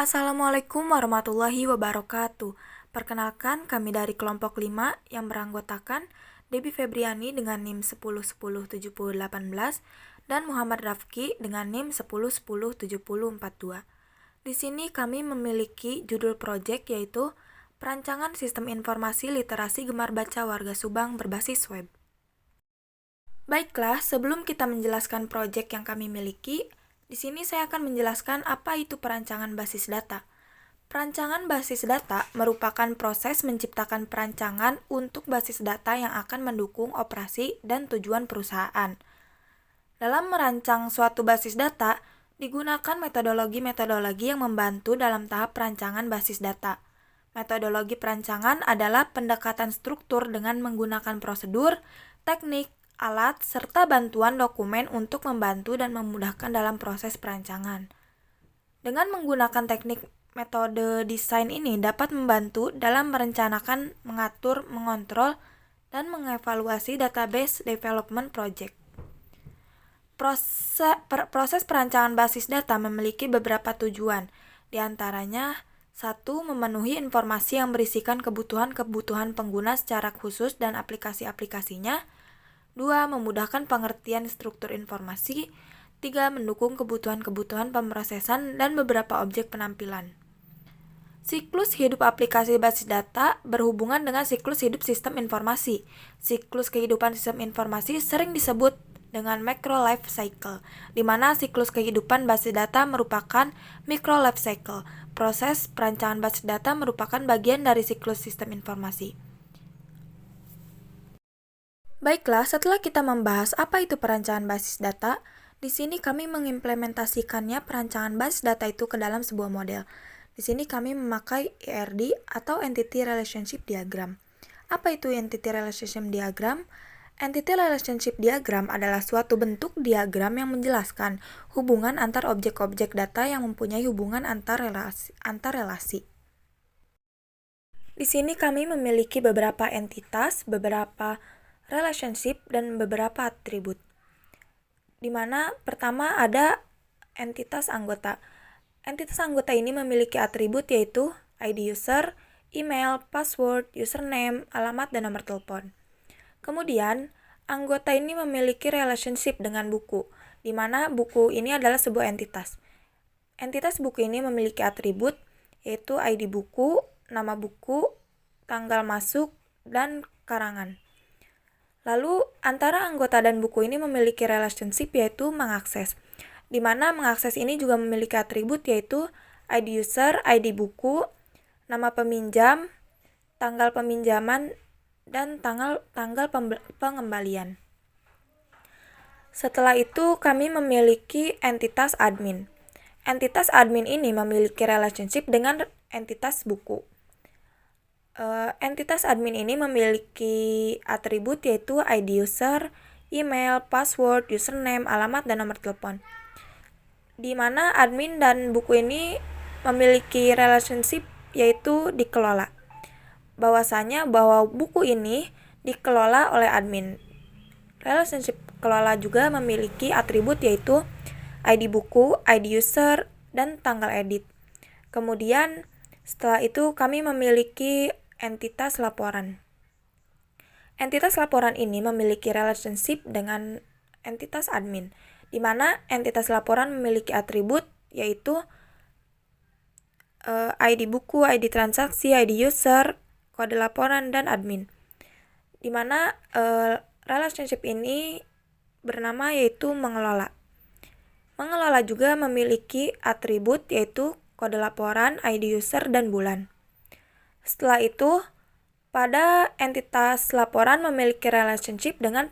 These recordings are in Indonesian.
Assalamualaikum warahmatullahi wabarakatuh. Perkenalkan, kami dari kelompok 5 yang beranggotakan Debbie Febriani dengan NIM 10107018 dan Muhammad Rafki dengan NIM 10107042. Di sini kami memiliki judul proyek yaitu Perancangan Sistem Informasi Literasi Gemar Baca Warga Subang berbasis web. Baiklah, sebelum kita menjelaskan proyek yang kami miliki, di sini saya akan menjelaskan apa itu perancangan basis data. Perancangan basis data merupakan proses menciptakan perancangan untuk basis data yang akan mendukung operasi dan tujuan perusahaan. Dalam merancang suatu basis data, digunakan metodologi-metodologi yang membantu dalam tahap perancangan basis data. Metodologi perancangan adalah pendekatan struktur dengan menggunakan prosedur, teknik, alat, serta bantuan dokumen untuk membantu dan memudahkan dalam proses perancangan. Dengan menggunakan teknik metode desain ini dapat membantu dalam merencanakan, mengatur, mengontrol, dan mengevaluasi database development project. Proses perancangan basis data memiliki beberapa tujuan, di antaranya 1. Memenuhi informasi yang berisikan kebutuhan-kebutuhan pengguna secara khusus dan aplikasi-aplikasinya. 2. Memudahkan pengertian struktur informasi. 3. Mendukung kebutuhan-kebutuhan pemrosesan dan beberapa objek penampilan. Siklus hidup aplikasi basis data berhubungan dengan siklus hidup sistem informasi. Siklus kehidupan sistem informasi sering disebut dengan macro life cycle, di mana siklus kehidupan basis data merupakan micro life cycle. Proses perancangan basis data merupakan bagian dari siklus sistem informasi. Baiklah, setelah kita membahas apa itu perancangan basis data, di sini kami mengimplementasikannya perancangan basis data itu ke dalam sebuah model. Di sini kami memakai ERD atau Entity Relationship Diagram. Apa itu Entity Relationship Diagram? Entity Relationship Diagram adalah suatu bentuk diagram yang menjelaskan hubungan antar objek-objek data yang mempunyai hubungan antar relasi. Di sini kami memiliki beberapa entitas, beberapa relationship, dan beberapa atribut. Di mana pertama ada entitas anggota. Entitas anggota ini memiliki atribut yaitu ID user, email, password, username, alamat, dan nomor telepon. Kemudian, anggota ini memiliki relationship dengan buku, di mana buku ini adalah sebuah entitas. Entitas buku ini memiliki atribut yaitu ID buku, nama buku, tanggal masuk, dan karangan. Lalu, antara anggota dan buku ini memiliki relationship yaitu mengakses, di mana mengakses ini juga memiliki atribut yaitu ID user, ID buku, nama peminjam, tanggal peminjaman, dan tanggal pengembalian. Setelah itu, kami memiliki entitas admin. Entitas admin ini memiliki relationship dengan entitas buku. Entitas admin ini memiliki atribut yaitu ID user, email, password, username, alamat, dan nomor telepon. Di mana admin dan buku ini memiliki relationship yaitu dikelola. Bahwasanya bahwa buku ini dikelola oleh admin. Relationship kelola juga memiliki atribut yaitu ID buku, ID user, dan tanggal edit. Kemudian setelah itu kami memiliki entitas laporan. Entitas laporan ini memiliki relationship dengan entitas admin, di mana entitas laporan memiliki atribut yaitu ID buku, ID transaksi, ID user, kode laporan, dan admin. Di mana relationship ini bernama yaitu mengelola. Mengelola juga memiliki atribut yaitu kode laporan, ID user, dan bulan. Setelah itu, pada entitas laporan memiliki relationship dengan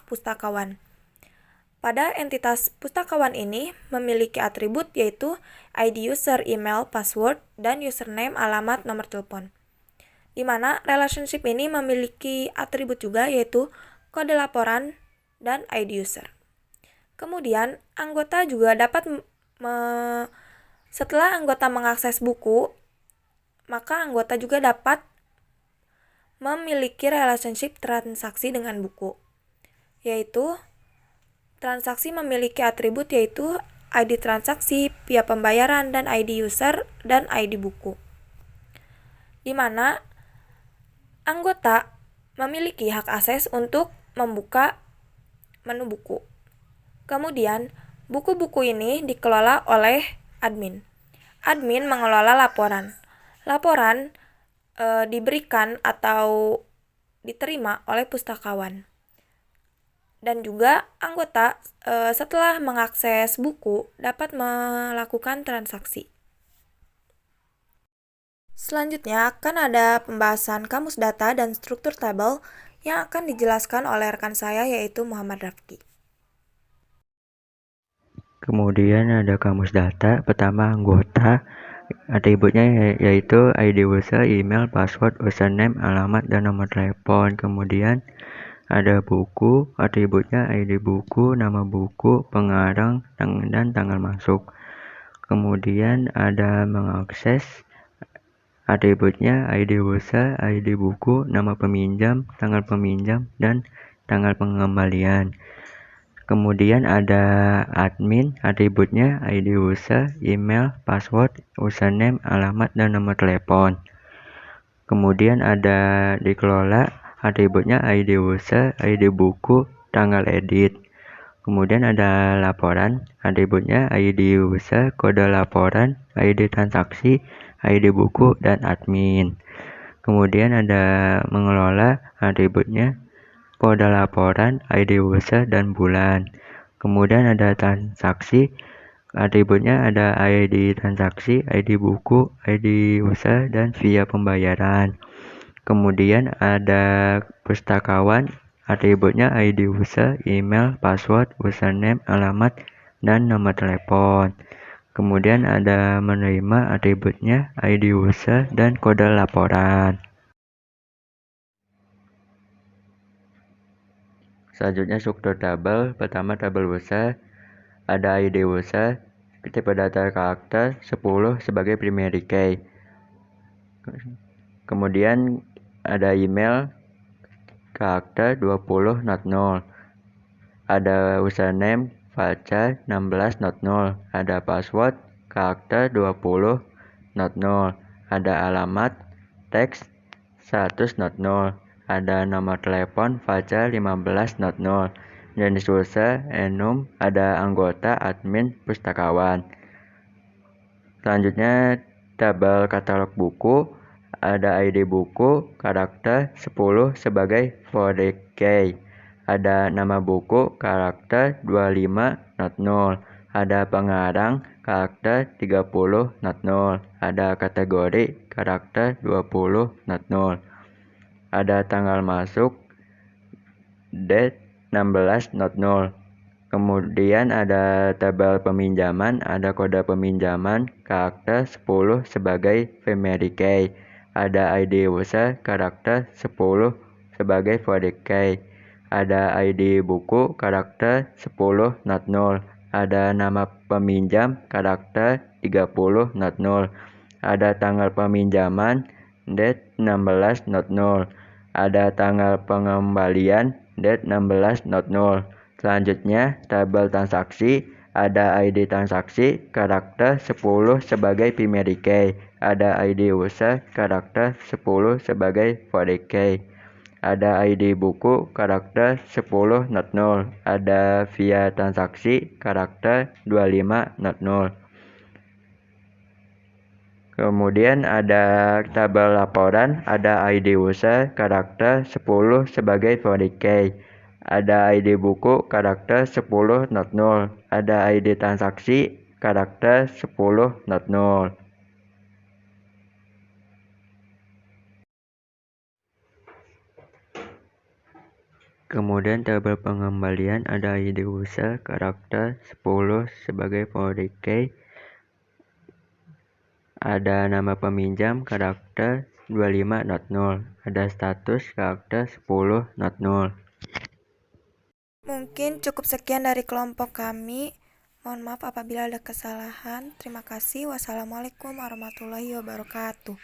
pustakawan. Pada entitas pustakawan ini memiliki atribut yaitu ID user, email, password, dan username, alamat, nomor telepon. Di mana relationship ini memiliki atribut juga yaitu kode laporan dan ID user. Kemudian, anggota juga dapat setelah anggota mengakses buku, maka anggota juga dapat memiliki relationship transaksi dengan buku, yaitu transaksi memiliki atribut yaitu ID transaksi, via pembayaran, dan ID user, dan ID buku. Di mana anggota memiliki hak akses untuk membuka menu buku. Kemudian, buku-buku ini dikelola oleh admin. Admin mengelola laporan. Laporan diberikan atau diterima oleh pustakawan. Dan juga anggota setelah mengakses buku dapat melakukan transaksi. Selanjutnya akan ada pembahasan kamus data dan struktur tabel yang akan dijelaskan oleh rekan saya yaitu Muhammad Rafki. Kemudian ada kamus data, pertama anggota, atributnya yaitu ID user, email, password, username, alamat, dan nomor telepon. Kemudian ada buku, atributnya ID buku, nama buku, pengarang, dan tanggal masuk. Kemudian ada mengakses, atributnya ID user, ID buku, nama peminjam, dan tanggal pengembalian. Kemudian ada admin, atributnya ID user, email, password, username, alamat, dan nomor telepon. Kemudian ada dikelola, atributnya ID user, ID buku, tanggal edit. Kemudian ada laporan, atributnya ID user, kode laporan, ID transaksi, ID buku, dan admin. Kemudian ada mengelola, atributnya kode laporan, ID user, dan bulan. Kemudian ada transaksi, atributnya ada ID transaksi, ID buku, ID user, dan via pembayaran. Kemudian ada pustakawan, atributnya ID user, email, password, username, alamat, dan nomor telepon. Kemudian ada menerima, atributnya ID user dan kode laporan. Selanjutnya struktur tabel, pertama tabel user, ada ID user, tipe data karakter 10 sebagai primary key. Kemudian ada email, karakter 20 not null. Ada username, varchar 16 not null. Ada password, karakter 20 not null. Ada alamat, teks 100 not null. Ada nomor telepon varchar 15 not null. Jenis user, enum, ada anggota, admin, pustakawan. Selanjutnya tabel katalog buku, ada ID buku, karakter 10 sebagai forward key. Ada nama buku, karakter 25 not null. Ada pengarang, karakter 30 not null. Ada kategori, karakter 20 not null. Ada tanggal masuk, date 16 not null. Kemudian ada tabel peminjaman, ada kode peminjaman, karakter 10 sebagai primary key. Ada ID user, karakter 10 sebagai forward key. Ada ID buku, karakter 10 not null. Ada nama peminjam, karakter 30 not null. Ada tanggal peminjaman, date 16 not null. Ada tanggal pengembalian, date 16 not null. Selanjutnya, tabel transaksi, ada ID transaksi, karakter 10 sebagai primary key. Ada ID user, karakter 10 sebagai forward key. Ada ID buku, karakter 10 not null. Ada via transaksi, karakter 25 not null. Kemudian ada tabel laporan, ada ID user, karakter 10 sebagai forward key. Ada ID buku, karakter 10 not null. Ada ID transaksi, karakter 10 not null. Kemudian tabel pengembalian, ada ID user, karakter 10 sebagai forward key. Ada nama peminjam, karakter 25 not null. Ada status, karakter 10 not null. Mungkin cukup sekian dari kelompok kami. Mohon maaf apabila ada kesalahan. Terima kasih. Wassalamualaikum warahmatullahi wabarakatuh.